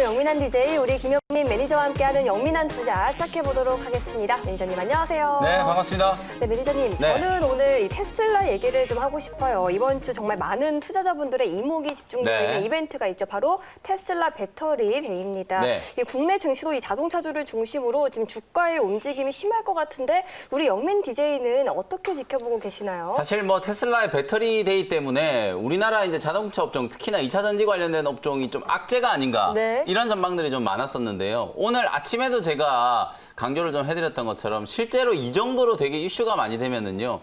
영민한 DJ, 우리 김영민 매니저와 함께하는 영민한 투자 시작해보도록 하겠습니다. 매니저님 안녕하세요. 네, 반갑습니다. 네, 매니저님. 네. 저는 오늘 이 테슬라 얘기를 좀 하고 싶어요. 이번 주 정말 많은 투자자분들의 이목이 집중되어 있는 이벤트가 있죠. 바로 테슬라 배터리 데이입니다. 네. 이 국내 증시도 이 자동차주를 중심으로 지금 주가의 움직임이 심할 것 같은데 우리 영민 DJ는 어떻게 지켜보고 계시나요? 사실 뭐 테슬라의 배터리 데이 때문에 우리나라 이제 자동차 업종, 특히나 2차 전지 관련된 업종이 좀 악재가 아닌가 네. 이런 전망들이 좀 많았었는데요. 오늘 아침에도 제가 강조를 좀 해드렸던 것처럼 실제로 이 정도로 되게 이슈가 많이 되면은요.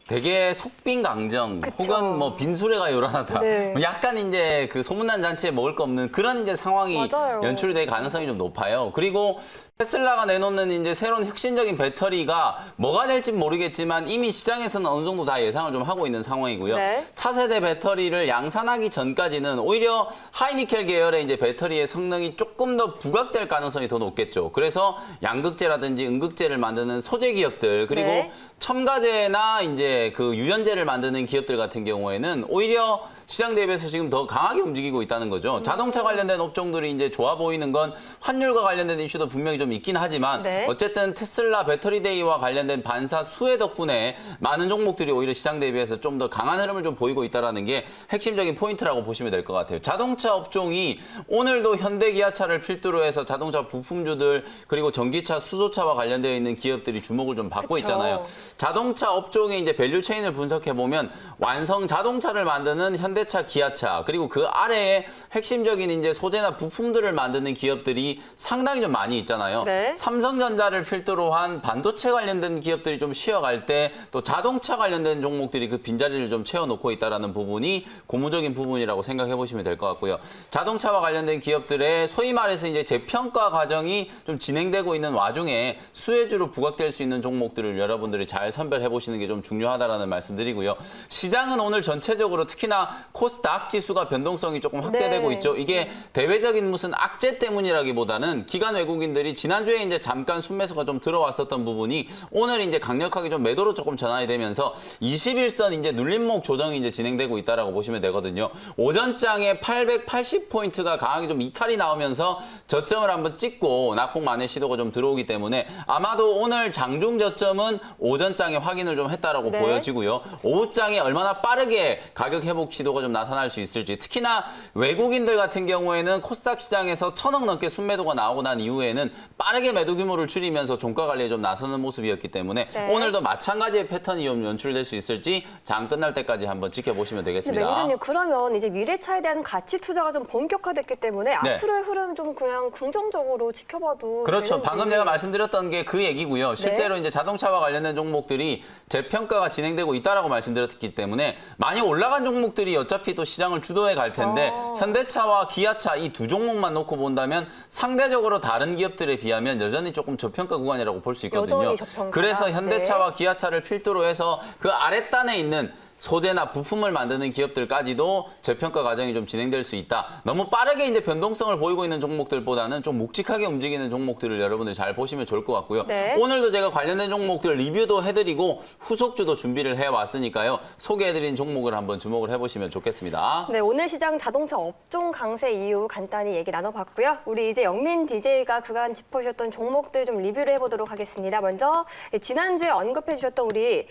되게 속빈강정 그쵸. 혹은 뭐 빈수레가 요란하다. 네. 뭐 약간 이제 그 소문난 잔치에 먹을 거 없는 그런 이제 상황이 맞아요. 연출될 가능성이 좀 높아요. 그리고 테슬라가 내놓는 이제 새로운 혁신적인 배터리가 뭐가 될지 모르겠지만 이미 시장에서는 어느 정도 다 예상을 좀 하고 있는 상황이고요. 네. 차세대 배터리를 양산하기 전까지는 오히려 하이니켈 계열의 이제 배터리의 성능이 조금 더 부각될 가능성이 더 높겠죠. 그래서 양극재라든지 음극재를 만드는 소재 기업들 그리고 네. 첨가제나 이제 그 유연제를 만드는 기업들 같은 경우에는 오히려 시장 대비해서 지금 더 강하게 움직이고 있다는 거죠. 자동차 관련된 업종들이 이제 좋아 보이는 건 환율과 관련된 이슈도 분명히 좀 있긴 하지만 네. 어쨌든 테슬라 배터리 데이와 관련된 반사 수혜 덕분에 많은 종목들이 오히려 시장 대비해서 좀 더 강한 흐름을 좀 보이고 있다는 게 핵심적인 포인트라고 보시면 될 것 같아요. 자동차 업종이 오늘도 현대 기아차를 필두로 해서 자동차 부품주들 그리고 전기차, 수소차와 관련되어 있는 기업들이 주목을 좀 받고 그쵸. 있잖아요. 자동차 업종의 이제 밸류 체인을 분석해 보면 완성 자동차를 만드는 현대차, 기아차 그리고 그 아래에 핵심적인 이제 소재나 부품들을 만드는 기업들이 상당히 좀 많이 있잖아요. 네. 삼성전자를 필두로 한 반도체 관련된 기업들이 좀 쉬어갈 때 또 자동차 관련된 종목들이 그 빈자리를 좀 채워놓고 있다는 부분이 고무적인 부분이라고 생각해 보시면 될 것 같고요. 자동차와 관련된 기업들의 소위 말해서 이제 재평가 과정이 좀 진행되고 있는 와중에 수혜주로 부각될 수 있는 종목들을 여러분들이 잘 선별해 보시는 게 좀 중요하다라는 말씀드리고요. 시장은 오늘 전체적으로 특히나 코스닥 지수가 변동성이 조금 확대되고 네. 있죠. 이게 대외적인 무슨 악재 때문이라기보다는 기관 외국인들이 지난주에 이제 잠깐 순매수가 좀 들어왔었던 부분이 오늘 이제 강력하게 좀 매도로 조금 전환이 되면서 21선 이제 눌림목 조정이 이제 진행되고 있다라고 보시면 되거든요. 오전장에 880포인트가 강하게 좀 이탈이 나오면서 저점을 한번 찍고 낙폭 만회 시도가 좀 들어오기 때문에 아마도 오늘 장중 저점은 오전장에 확인을 좀 했다라고 네. 보여지고요. 오후장에 얼마나 빠르게 가격 회복 시도가 좀 나타날 수 있을지 특히나 외국인들 같은 경우에는 코스닥 시장에서 1,000억 넘게 순매도가 나오고 난 이후에는 빠르게 매도 규모를 줄이면서 종가 관리에 좀 나서는 모습이었기 때문에 네. 오늘도 마찬가지의 패턴이 좀 연출될 수 있을지 장 끝날 때까지 한번 지켜보시면 되겠습니다. 매니저님 그러면 이제 미래차에 대한 가치 투자가 좀 본격화됐기 때문에 네. 앞으로의 흐름 좀 그냥 긍정적으로 지켜봐도 그렇죠. 되는지. 방금 제가 말씀드렸던 게 그 얘기고요. 실제로 이제 자동차와 관련된 종목들이 재평가가 진행되고 있다라고 말씀드렸기 때문에 많이 올라간 종목들이 어차피 또 시장을 주도해 갈 텐데 현대차와 기아차 이 두 종목만 놓고 본다면 상대적으로 다른 기업들에 비하면 여전히 조금 저평가 구간이라고 볼 수 있거든요. 여전히 저평가다. 그래서 현대차와 기아차를 필두로 해서 그 아랫단에 있는 소재나 부품을 만드는 기업들까지도 재평가 과정이 좀 진행될 수 있다. 너무 빠르게 이제 변동성을 보이고 있는 종목들보다는 좀 묵직하게 움직이는 종목들을 여러분들 잘 보시면 좋을 것 같고요. 네. 오늘도 제가 관련된 종목들 리뷰도 해드리고 후속주도 준비를 해왔으니까요. 소개해드린 종목을 한번 주목을 해보시면 좋겠습니다. 네, 오늘 시장 자동차 업종 강세 이유 간단히 얘기 나눠봤고요. 우리 이제 영민 DJ가 그간 짚어주셨던 종목들 좀 리뷰를 해보도록 하겠습니다. 먼저 지난주에 언급해주셨던 우리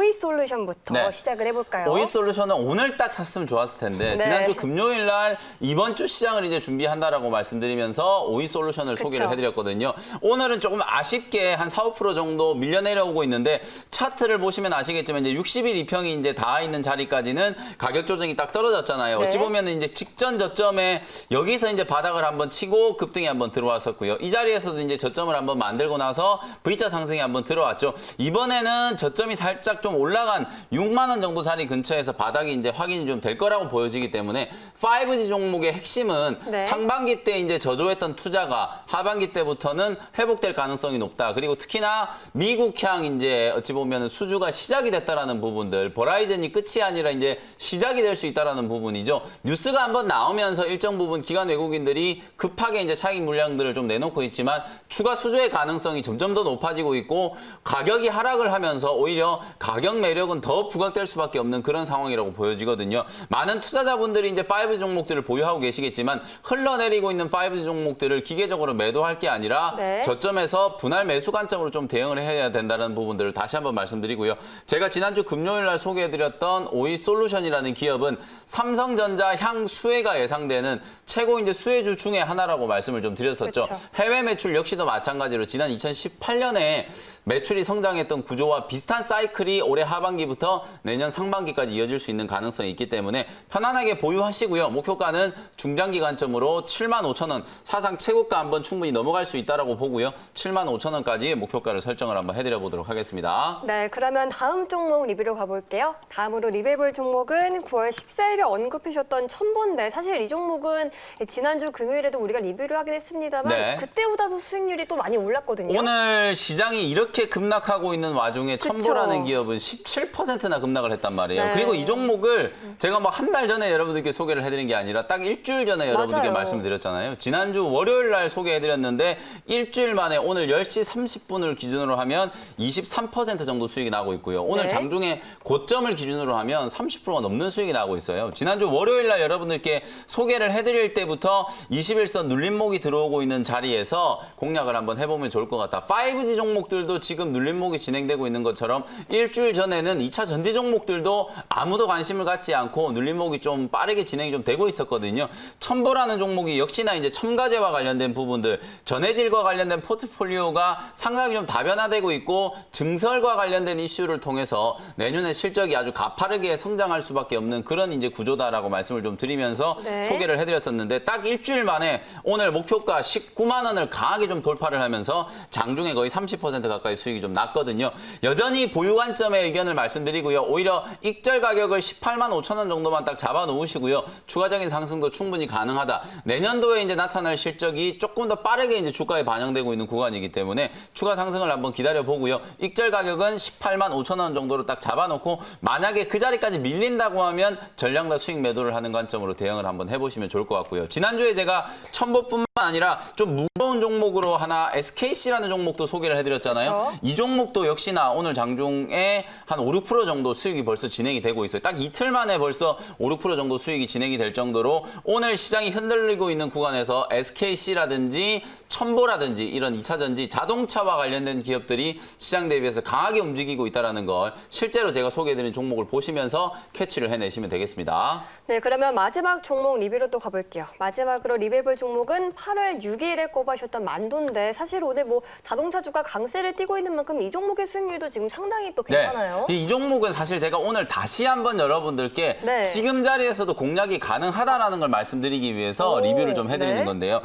오이솔루션부터 네. 시작을 해볼까요? 오이솔루션은 오늘 딱 샀으면 좋았을 텐데 네. 지난주 금요일 날 이번 주 시장을 이제 준비한다라고 말씀드리면서 오이솔루션을 소개를 해드렸거든요. 오늘은 조금 아쉽게 한 4, 5% 정도 밀려 내려오고 있는데 차트를 보시면 아시겠지만 이제 60일 이평이 이제 닿아 있는 자리까지는 가격 조정이 딱 떨어졌잖아요. 네. 어찌 보면 이제 직전 저점에 여기서 이제 바닥을 한번 치고 급등이 한번 들어왔었고요. 이 자리에서도 이제 저점을 한번 만들고 나서 V자 상승이 한번 들어왔죠. 이번에는 저점이 살짝 좀 올라간 6만 원 정도 자리 근처에서 바닥이 이제 확인이 좀 될 거라고 보여지기 때문에 5G 종목의 핵심은 네. 상반기 때 이제 저조했던 투자가 하반기 때부터는 회복될 가능성이 높다. 그리고 특히나 미국향 이제 어찌 보면 수주가 시작이 됐다라는 부분들, 버라이즌이 끝이 아니라 이제 시작이 될 수 있다라는 부분이죠. 뉴스가 한번 나오면서 일정 부분 기관 외국인들이 급하게 이제 차익 물량들을 좀 내놓고 있지만 추가 수주의 가능성이 점점 더 높아지고 있고 가격이 하락을 하면서 오히려 가격 매력은 더 부각될 수밖에 수밖에 없는 그런 상황이라고 보여지거든요. 많은 투자자분들이 이제 5G 종목들을 보유하고 계시겠지만 흘러내리고 있는 5G 종목들을 기계적으로 매도할 게 아니라 네. 저점에서 분할 매수 관점으로 좀 대응을 해야 된다는 부분들을 다시 한번 말씀드리고요. 제가 지난주 금요일 날 소개해드렸던 오이솔루션이라는 기업은 삼성전자 향 수혜가 예상되는 최고 이제 수혜주 중에 하나라고 말씀을 좀 드렸었죠. 그쵸. 해외 매출 역시도 마찬가지로 지난 2018년에 매출이 성장했던 구조와 비슷한 사이클이 올해 하반기부터 내년 상반기까지 이어질 수 있는 가능성이 있기 때문에 편안하게 보유하시고요. 목표가는 중장기 관점으로 75,000원, 사상 최고가 한번 충분히 넘어갈 수 있다라고 보고요. 75,000원까지 목표가를 설정을 한번 해드려 보도록 하겠습니다. 네, 그러면 다음 종목 리뷰로 가볼게요. 다음으로 리뷰해볼 종목은 9월 14일에 언급해 주셨던 첨보인데 사실 이 종목은 지난주 금요일에도 우리가 리뷰를 하긴 했습니다만 네. 그때보다도 수익률이 또 많이 올랐거든요. 오늘 시장이 이렇게 급락하고 있는 와중에 그쵸. 첨보라는 기업은 17%나 급락을 했단 말이에요. 네. 그리고 이 종목을 제가 뭐 한 달 전에 여러분들께 소개를 해드린 게 아니라 딱 일주일 전에 여러분들께 맞아요. 말씀을 드렸잖아요. 지난주 월요일 날 소개해드렸는데 일주일 만에 오늘 10시 30분을 기준으로 하면 23% 정도 수익이 나고 있고요. 오늘 네. 장중에 고점을 기준으로 하면 30%가 넘는 수익이 나고 있어요. 지난주 월요일 날 여러분들께 소개를 해드릴 때부터 21선 눌림목이 들어오고 있는 자리에서 공략을 한번 해보면 좋을 것 같다. 5G 종목들도 지금 눌림목이 진행되고 있는 것처럼 일주일 전에는 2차 전지 종목들도 아무도 관심을 갖지 않고 눌림목이 좀 빠르게 진행이 좀 되고 있었거든요. 첨보라는 종목이 역시나 이제 첨가제와 관련된 부분들, 전해질과 관련된 포트폴리오가 상당히 좀 다변화되고 있고 증설과 관련된 이슈를 통해서 내년에 실적이 아주 가파르게 성장할 수밖에 없는 그런 이제 구조다라고 말씀을 좀 드리면서 네. 소개를 해드렸었는데 딱 일주일 만에 오늘 목표가 19만 원을 강하게 좀 돌파를 하면서 장중에 거의 30% 가까이 수익이 좀 났거든요. 여전히 보유 관점의 의견을 말씀드리고요. 오히려 익절 가격을 18만 5천 원 정도만 딱 잡아 놓으시고요. 추가적인 상승도 충분히 가능하다. 내년도에 이제 나타날 실적이 조금 더 빠르게 이제 주가에 반영되고 있는 구간이기 때문에 추가 상승을 한번 기다려 보고요. 익절 가격은 18만 5천 원 정도로 딱 잡아 놓고 만약에 그 자리까지 밀린다고 하면 전량다 수익 매도를 하는 관점으로 대응을 한번 해보시면 좋을 것 같고요. 지난주에 제가 첨보뿐만 아니라 좀 무거운 종목으로 하나 SKC라는 종목도 소개를 해드렸잖아요. 그렇죠. 이 종목도 역시나 오늘 장중에 한 5, 6% 정도 수익이 벌써 진행이 되고 있어요. 딱 이틀 만에 벌써 5, 6% 정도 수익이 진행이 될 정도로 오늘 시장이 흔들리고 있는 구간에서 SKC라든지 첨보라든지 이런 2차 전지 자동차와 관련된 기업들이 시장 대비해서 강하게 움직이고 있다는 걸 실제로 제가 소개해드린 종목을 보시면서 캐치를 해내시면 되겠습니다. 네, 그러면 마지막 종목 리뷰로 또 가볼게요. 마지막으로 리뷰해볼 종목은 8월 6일에 꼽아주셨던 만도인데 사실 오늘 뭐 자동차 주가 강세를 띠고 있는 만큼 이 종목의 수익률도 지금 상당히 또 괜찮아요. 네. 이 종목은 사실 제가 오늘 다시 한번 여러분들께 네. 지금 자리에서도 공략이 가능하다라는 걸 말씀드리기 위해서 오, 리뷰를 좀 해드리는 네. 건데요.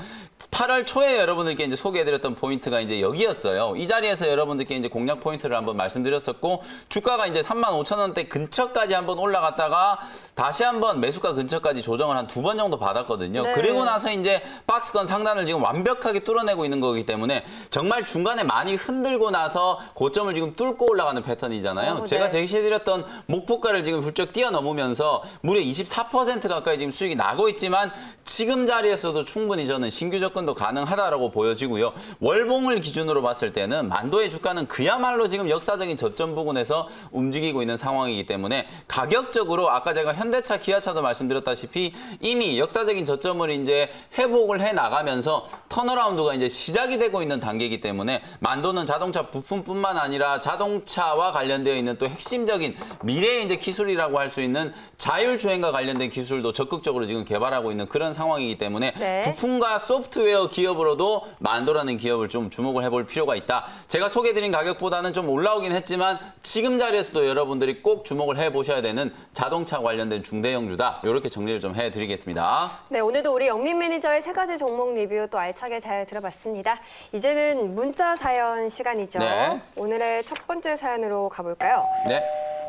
8월 초에 여러분들께 이제 소개해드렸던 포인트가 이제 여기였어요. 이 자리에서 여러분들께 이제 공략 포인트를 한번 말씀드렸었고 주가가 이제 35,000원대 근처까지 한번 올라갔다가 다시 한번 매수가 근처까지 조정을 한 2번 정도 받았거든요. 네. 그리고 나서 이제 박스권 상단을 지금 완벽하게 뚫어내고 있는 거기 때문에 정말 중간에 많이 흔들고 나서 고점을 지금 뚫고 올라가는 패턴이잖아요. 네. 제가 제시해드렸던 목표가를 지금 훌쩍 뛰어넘으면서 무려 24% 가까이 지금 수익이 나고 있지만 지금 자리에서도 충분히 저는 신규 접근도 가능하다라고 보여지고요. 월봉을 기준으로 봤을 때는 만도의 주가는 그야말로 지금 역사적인 저점 부근에서 움직이고 있는 상황이기 때문에 가격적으로 아까 제가 현대차, 기아차도 말씀드렸다시피 이미 역사적인 저점을 이제 회복을 해 나가면서 턴어라운드가 이제 시작이 되고 있는 단계이기 때문에 만도는 자동차 부품뿐만 아니라 자동차와 관련되어 있는 또 핵심적인 미래의 이제 기술이라고 할 수 있는 자율주행과 관련된 기술도 적극적으로 지금 개발하고 있는 그런 상황이기 때문에 네. 부품과 소프트웨어 기업으로도 만도라는 기업을 좀 주목을 해볼 필요가 있다. 제가 소개해드린 가격보다는 좀 올라오긴 했지만 지금 자리에서도 여러분들이 꼭 주목을 해보셔야 되는 자동차 관련된 중대형주다. 이렇게 정리를 좀 해드리겠습니다. 네, 오늘도 우리 영민 매니저의 세 가지 종목 리뷰 또 알차게 잘 들어봤습니다. 이제는 문자 사연 시간이죠. 네. 오늘의 첫 번째 사연으로 가볼까요? 네.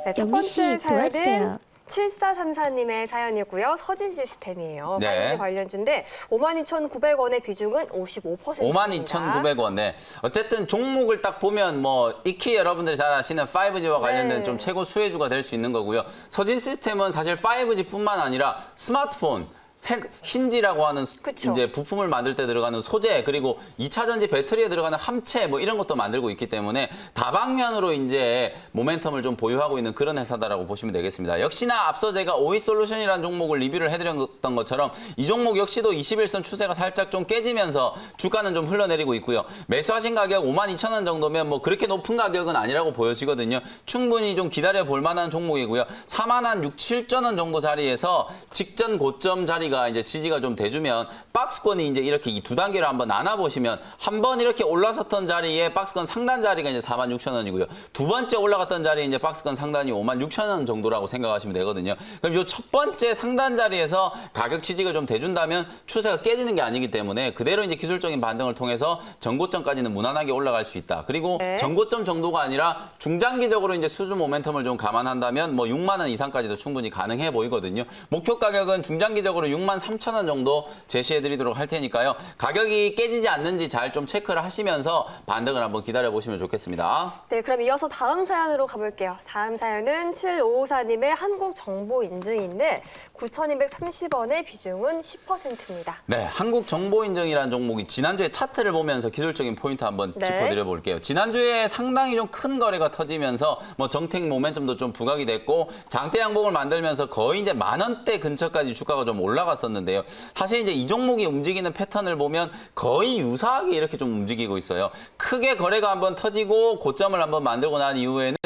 네, 첫 영민 씨, 번째 사연은 도와주세요. 7434님의 사연이고요. 서진 시스템이에요. 네. 5G 관련주인데 52,900원의 비중은 55%입니다. 52,900원. 네. 어쨌든 종목을 딱 보면 뭐 익히 여러분들이 잘 아시는 5G와 관련된 네. 좀 최고 수혜주가 될 수 있는 거고요. 서진 시스템은 사실 5G뿐만 아니라 스마트폰, 힌지라고 하는 그쵸. 이제 부품을 만들 때 들어가는 소재, 그리고 2차 전지 배터리에 들어가는 함체 뭐 이런 것도 만들고 있기 때문에 다방면으로 이제 모멘텀을 좀 보유하고 있는 그런 회사다라고 보시면 되겠습니다. 역시나 앞서 제가 오이솔루션이라는 종목을 리뷰를 해드렸던 것처럼 이 종목 역시도 21선 추세가 살짝 좀 깨지면서 주가는 좀 흘러내리고 있고요. 매수하신 가격 52,000원 정도면 뭐 그렇게 높은 가격은 아니라고 보여지거든요. 충분히 좀 기다려 볼 만한 종목이고요. 46,700원 정도 자리에서 직전 고점 자리가 이제 지지가 좀 돼주면 박스권이 이제 이렇게 이 두 단계로 한번 나눠보시면 한 번 이렇게 올라섰던 자리에 박스권 상단 자리가 이제 46,000원이고요. 두 번째 올라갔던 자리에 이제 박스권 상단이 56,000원 정도라고 생각하시면 되거든요. 그럼 요 첫 번째 상단 자리에서 가격 지지가 좀 돼준다면 추세가 깨지는 게 아니기 때문에 그대로 이제 기술적인 반등을 통해서 전고점까지는 무난하게 올라갈 수 있다. 그리고 네. 전고점 정도가 아니라 중장기적으로 이제 수준 모멘텀을 좀 감안한다면 뭐 6만 원 이상까지도 충분히 가능해 보이거든요. 목표 가격은 중장기적으로 63,000원 정도 제시해 드리도록 할 테니까요. 가격이 깨지지 않는지 잘 좀 체크를 하시면서 반등을 한번 기다려 보시면 좋겠습니다. 네, 그럼 이어서 다음 사연으로 가볼게요. 다음 사연은 7554님의 한국정보인증인데 9,230원의 비중은 10%입니다. 네, 한국정보인증이라는 종목이 지난주에 차트를 보면서 기술적인 포인트 한번 네. 짚어드려 볼게요. 지난주에 상당히 좀 큰 거래가 터지면서 뭐 정택 모멘텀도 좀 부각이 됐고 장대 양봉을 만들면서 거의 이제 10,000원대 근처까지 주가가 좀 올라갔었는데요. 사실 이제 이 종목이 움직이는 패턴을 보면 거의 유사하게 이렇게 좀 움직이고 있어요. 크게 거래가 한번 터지고 고점을 한번 만들고 난 이후에는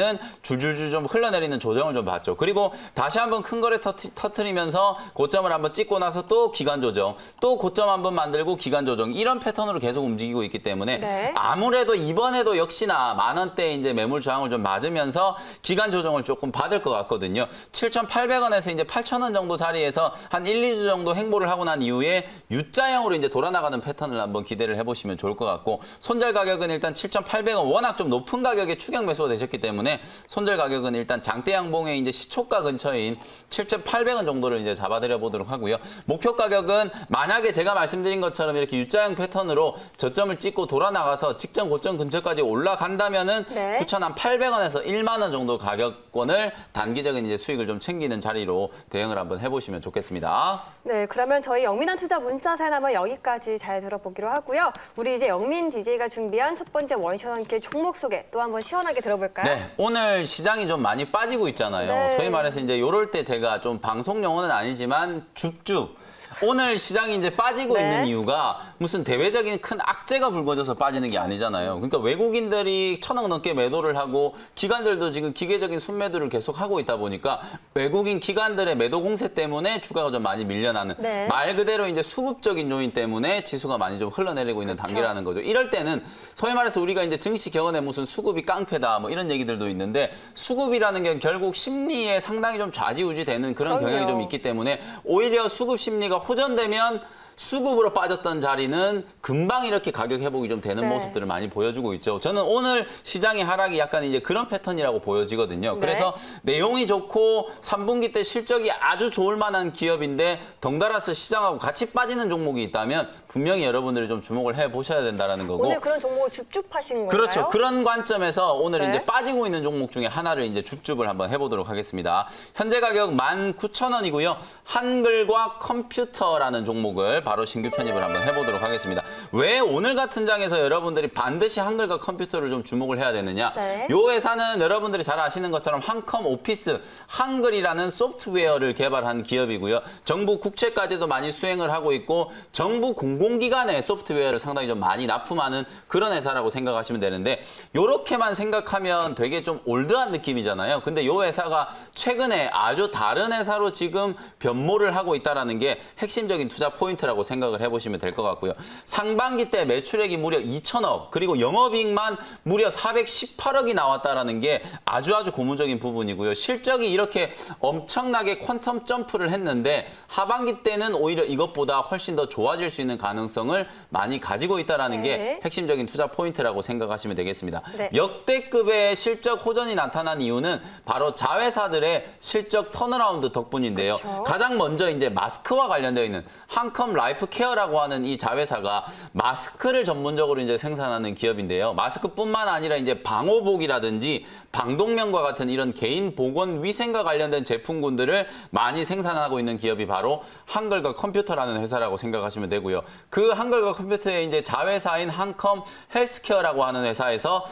줄줄줄 좀 흘러내리는 조정을 좀 봤죠. 그리고 다시 한번 큰 거래 터트리면서 고점을 한번 찍고 나서 또 기간 조정, 또 고점 한번 만들고 기간 조정, 이런 패턴으로 계속 움직이고 있기 때문에 네. 아무래도 이번에도 역시나 10,000원대 이제 매물 저항을 좀 맞으면서 기간 조정을 조금 받을 것 같거든요. 7,800원에서 이제 8,000원 정도 자리에서 한 1, 2주 정도 행보를 하고 난 이후에 U자형으로 이제 돌아나가는 패턴을 한번 기대를 해보시면 좋을 것 같고, 손절 가격은 일단 7,800원, 워낙 좀 높은 가격에 추격 매수가 되셨기 때문에 손절 가격은 일단 장대 양봉의 이제 시초가 근처인 7,800원 정도를 이제 잡아드려 보도록 하고요. 목표 가격은 만약에 제가 말씀드린 것처럼 이렇게 U자형 패턴으로 저점을 찍고 돌아나가서 직전 고점 근처까지 올라간다면은 네. 9,800원에서 1만 원 정도 가격권을 단기적인 이제 수익을 좀 챙기는 자리로 대응을 한번 해보시면 좋겠습니다. 네, 그러면 저희 영민한 투자 문자 사연 한번 여기까지 잘 들어보기로 하고요. 우리 이제 영민 DJ가 준비한 첫 번째 원샷 원킬 종목 소개 또 한번 시원하게 들어볼까요? 네, 오늘 시장이 좀 많이 빠지고 있잖아요. 네. 소위 말해서 이제 요럴 때 제가 좀 방송 용어는 아니지만 줍줍. 오늘 시장이 이제 빠지고 네. 있는 이유가 무슨 대외적인 큰 악재가 불거져서 빠지는 게 아니잖아요. 그러니까 외국인들이 1,000억 넘게 매도를 하고 기관들도 지금 기계적인 순매도를 계속 하고 있다 보니까 외국인 기관들의 매도 공세 때문에 주가가 좀 많이 밀려나는, 네. 말 그대로 이제 수급적인 요인 때문에 지수가 많이 좀 흘러내리고 있는 그렇죠. 단계라는 거죠. 이럴 때는 소위 말해서 우리가 이제 증시 격언에 무슨 수급이 깡패다 뭐 이런 얘기들도 있는데, 수급이라는 게 결국 심리에 상당히 좀 좌지우지되는 그런 그럼요. 경향이 좀 있기 때문에 오히려 수급 심리가 호전되면 수급으로 빠졌던 자리는 금방 이렇게 가격 회복이 좀 되는 네. 모습들을 많이 보여주고 있죠. 저는 오늘 시장의 하락이 약간 이제 그런 패턴이라고 보여지거든요. 네. 그래서 내용이 좋고 3분기 때 실적이 아주 좋을 만한 기업인데 덩달아서 시장하고 같이 빠지는 종목이 있다면 분명히 여러분들이 좀 주목을 해보셔야 된다는 거고. 오늘 그런 종목을 줍줍하신 건가요? 그렇죠. 그런 관점에서 오늘 네. 이제 빠지고 있는 종목 중에 하나를 이제 줍줍을 한번 해보도록 하겠습니다. 현재 가격 19,000원이고요. 한글과 컴퓨터라는 종목을 바로 신규 편입을 한번 해보도록 하겠습니다. 왜 오늘 같은 장에서 여러분들이 반드시 한글과 컴퓨터를 좀 주목을 해야 되느냐? 네. 이 회사는 여러분들이 잘 아시는 것처럼 한컴 오피스, 한글이라는 소프트웨어를 개발한 기업이고요. 정부 국채까지도 많이 수행을 하고 있고 정부 공공기관의 소프트웨어를 상당히 좀 많이 납품하는 그런 회사라고 생각하시면 되는데, 이렇게만 생각하면 되게 좀 올드한 느낌이잖아요. 근데 이 회사가 최근에 아주 다른 회사로 지금 변모를 하고 있다는 게 핵심적인 투자 포인트라고 생각을 해보시면 될 것 같고요. 상반기 때 매출액이 무려 2,000억, 그리고 영업이익만 무려 418억이 나왔다는 게 아주 고무적인 부분이고요. 실적이 이렇게 엄청나게 퀀텀 점프를 했는데 하반기 때는 오히려 이것보다 훨씬 더 좋아질 수 있는 가능성을 많이 가지고 있다는 네. 게 핵심적인 투자 포인트라고 생각하시면 되겠습니다. 네. 역대급의 실적 호전이 나타난 이유는 바로 자회사들의 실적 턴어라운드 덕분인데요. 그쵸. 가장 먼저 이제 마스크와 관련되어 있는 한컴 라이프 케어라고 하는 이 자회사가 마스크를 전문적으로 이제 생산하는 기업인데요. 마스크뿐만 아니라 이제 방호복이라든지 방독면과 같은 이런 개인 보건 위생과 관련된 제품군들을 많이 생산하고 있는 기업이 바로 한글과 컴퓨터라는 회사라고 생각하시면 되고요. 그 한글과 컴퓨터의 이제 자회사인 한컴 헬스케어라고 하는 회사에서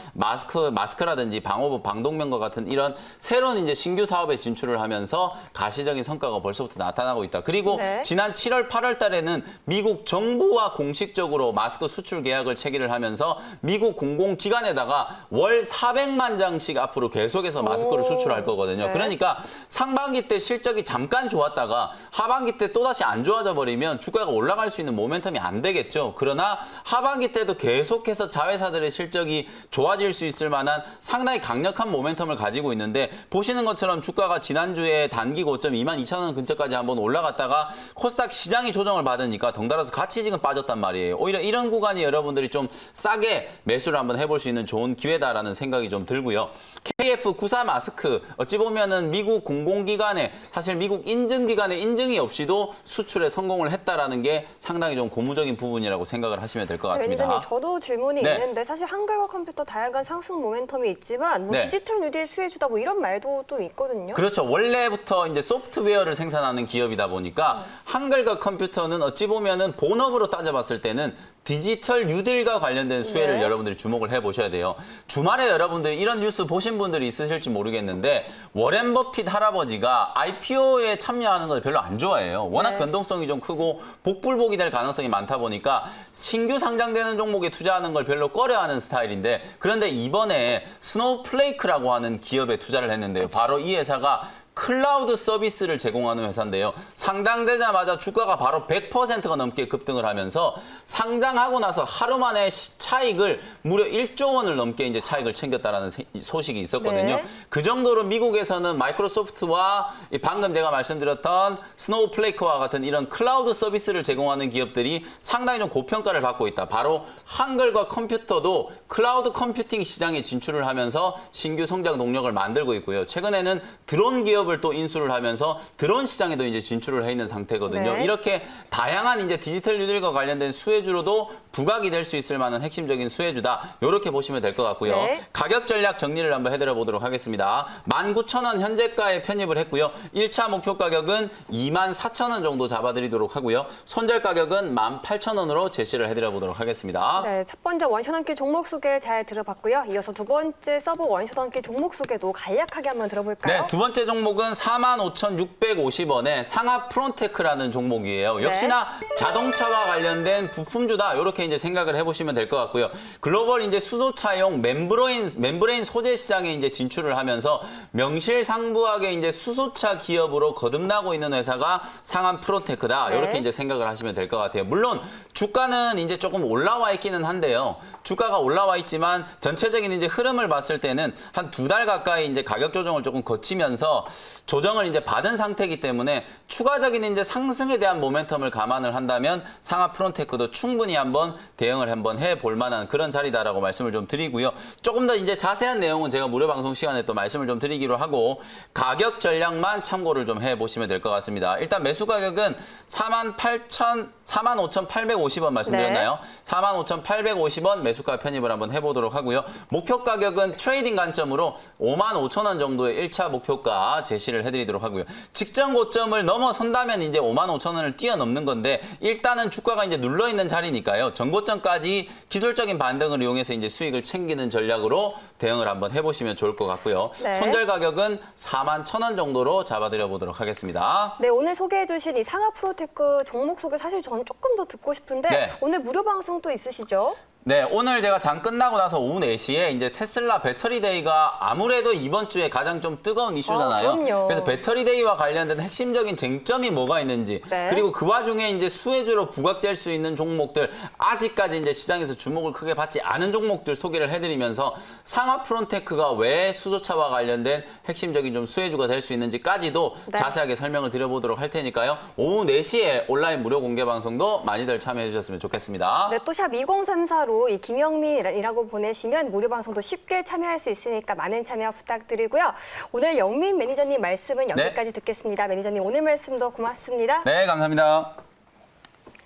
마스크라든지 방호복, 방독면과 같은 이런 새로운 이제 신규 사업에 진출을 하면서 가시적인 성과가 벌써부터 나타나고 있다. 그리고 네. 지난 7월, 8월 달에는 미국 정부와 공식적으로 마스크 수출 계약을 체결을 하면서 미국 공공기관에다가 월 400만 장씩 앞으로 계속해서 마스크를 수출할 거거든요. 네. 그러니까 상반기 때 실적이 잠깐 좋았다가 하반기 때 또다시 안 좋아져 버리면 주가가 올라갈 수 있는 모멘텀이 안 되겠죠. 그러나 하반기 때도 계속해서 자회사들의 실적이 좋아질 수 있을 만한 상당히 강력한 모멘텀을 가지고 있는데 보시는 것처럼 주가가 지난주에 단기 고점 22,000원 근처까지 한번 올라갔다가 코스닥 시장이 조정을 받으니까 덩달아서 같이 지금 빠졌단 말이에요. 오히려 이런 구간이 여러분들이 좀 싸게 매수를 한번 해볼 수 있는 좋은 기회다라는 생각이 좀 들고요. KF94 마스크 어찌 보면은 미국 공공기관에 사실 미국 인증기관의 인증이 없이도 수출에 성공을 했다라는 게 상당히 좀 고무적인 부분이라고 생각을 하시면 될 것 같습니다. 매니저님, 저도 질문이 네. 있는데 사실 한글과 컴퓨터 다양한 상승 모멘텀이 있지만 뭐 네. 디지털 뉴딜 수혜주다 뭐 이런 말도 또 있거든요. 그렇죠. 원래부터 이제 소프트웨어를 생산하는 기업이다 보니까 한글과 컴퓨터는 어찌 보면은 본업으로 따져봤을 때는 디지털 뉴딜과 관련된 수혜를 네. 여러분들이 주목을 해보셔야 돼요. 주말에 여러분들이 이런 뉴스 보신 분들이 있으실지 모르겠는데 워렌 버핏 할아버지가 IPO에 참여하는 걸 별로 안 좋아해요. 워낙 네. 변동성이 좀 크고 복불복이 될 가능성이 많다 보니까 신규 상장되는 종목에 투자하는 걸 별로 꺼려하는 스타일인데 그런데 이번에 스노우플레이크라고 하는 기업에 투자를 했는데요. 바로 이 회사가 클라우드 서비스를 제공하는 회사인데요. 상장되자마자 주가가 바로 100%가 넘게 급등을 하면서 상장하고 나서 하루 만에 차익을 무려 1조 원을 넘게 이제 차익을 챙겼다라는 소식이 있었거든요. 네. 그 정도로 미국에서는 마이크로소프트와 방금 제가 말씀드렸던 스노우플레이크와 같은 이런 클라우드 서비스를 제공하는 기업들이 상당히 좀 고평가를 받고 있다. 바로 한글과 컴퓨터도 클라우드 컴퓨팅 시장에 진출을 하면서 신규 성장 동력을 만들고 있고요. 최근에는 드론 기업을 또 인수를 하면서 드론 시장에도 이제 진출을 해 있는 상태거든요. 네. 이렇게 다양한 이제 디지털 뉴딜과 관련된 수혜주로도 부각이 될 수 있을 만한 핵심적인 수혜주다. 이렇게 보시면 될 것 같고요. 네. 가격 전략 정리를 한번 해드려 보도록 하겠습니다. 19,000원 현재가에 편입을 했고요. 1차 목표 가격은 24,000원 정도 잡아드리도록 하고요. 손절 가격은 18,000원으로 제시를 해드려 보도록 하겠습니다. 네, 첫 번째 원샷 한끼 종목 소개 잘 들어봤고요. 이어서 두 번째 서브 원샷 한끼 종목 소개도 간략하게 한번 들어볼까요? 네, 두 번째 종목은 45,650원의 상하 프론테크라는 종목이에요. 네. 역시나 자동차와 관련된 부품주다. 이렇게 이제 생각을 해보시면 될 것 같고요. 글로벌 이제 수소차용 멤브레인 소재 시장에 이제 진출을 하면서 명실상부하게 이제 수소차 기업으로 거듭나고 있는 회사가 상한 프론테크다. 네. 이렇게 이제 생각을 하시면 될 것 같아요. 물론 주가는 이제 조금 올라와 있기는 한데요. 주가가 올라와 있지만 전체적인 이제 흐름을 봤을 때는 한 2달 가까이 이제 가격 조정을 조금 거치면서 조정을 이제 받은 상태이기 때문에 추가적인 이제 상승에 대한 모멘텀을 감안을 한다면 상하 프론테크도 충분히 한번 대응을 한번 해볼 만한 그런 자리다라고 말씀을 좀 드리고요. 조금 더 이제 자세한 내용은 제가 무료 방송 시간에 또 말씀을 좀 드리기로 하고 가격 전략만 참고를 좀 해보시면 될 것 같습니다. 일단 매수 가격은 45,850원 말씀드렸나요? 네. 45,850원 매수가 편입을 한번 해보도록 하고요. 목표 가격은 트레이딩 관점으로 55,000원 정도의 1차 목표가 제시를 해드리도록 하고요. 직전 고점을 넘어선다면 이제 55,000원을 뛰어넘는 건데 일단은 주가가 이제 눌러있는 자리니까요. 전고점까지 기술적인 반등을 이용해서 이제 수익을 챙기는 전략으로 대응을 한번 해보시면 좋을 것 같고요. 네. 손절 가격은 41,000원 정도로 잡아드려 보도록 하겠습니다. 네, 오늘 소개해주신 이 상하 프로테크 종목 소개 사실 저는 조금 더 듣고 싶은데 네. 오늘 무료 방송 또 있으시죠? 네, 오늘 제가 장 끝나고 나서 오후 4시에 이제 테슬라 배터리 데이가 아무래도 이번 주에 가장 좀 뜨거운 이슈잖아요. 그럼요. 그래서 배터리 데이와 관련된 핵심적인 쟁점이 뭐가 있는지, 네. 그리고 그 와중에 이제 수혜주로 부각될 수 있는 종목들, 아직까지 이제 시장에서 주목을 크게 받지 않은 종목들 소개를 해드리면서 상하 프론테크가 왜 수소차와 관련된 핵심적인 좀 수혜주가 될 수 있는지까지도 네. 자세하게 설명을 드려보도록 할 테니까요. 오후 4시에 온라인 무료 공개 방송도 많이들 참여해 주셨으면 좋겠습니다. 네, 또 샵 2034로 이 김영민이라고 보내시면 무료 방송도 쉽게 참여할 수 있으니까 많은 참여 부탁드리고요. 오늘 영민 매니저님 말씀은 여기까지 듣겠습니다. 매니저님 오늘 말씀도 고맙습니다. 네, 감사합니다.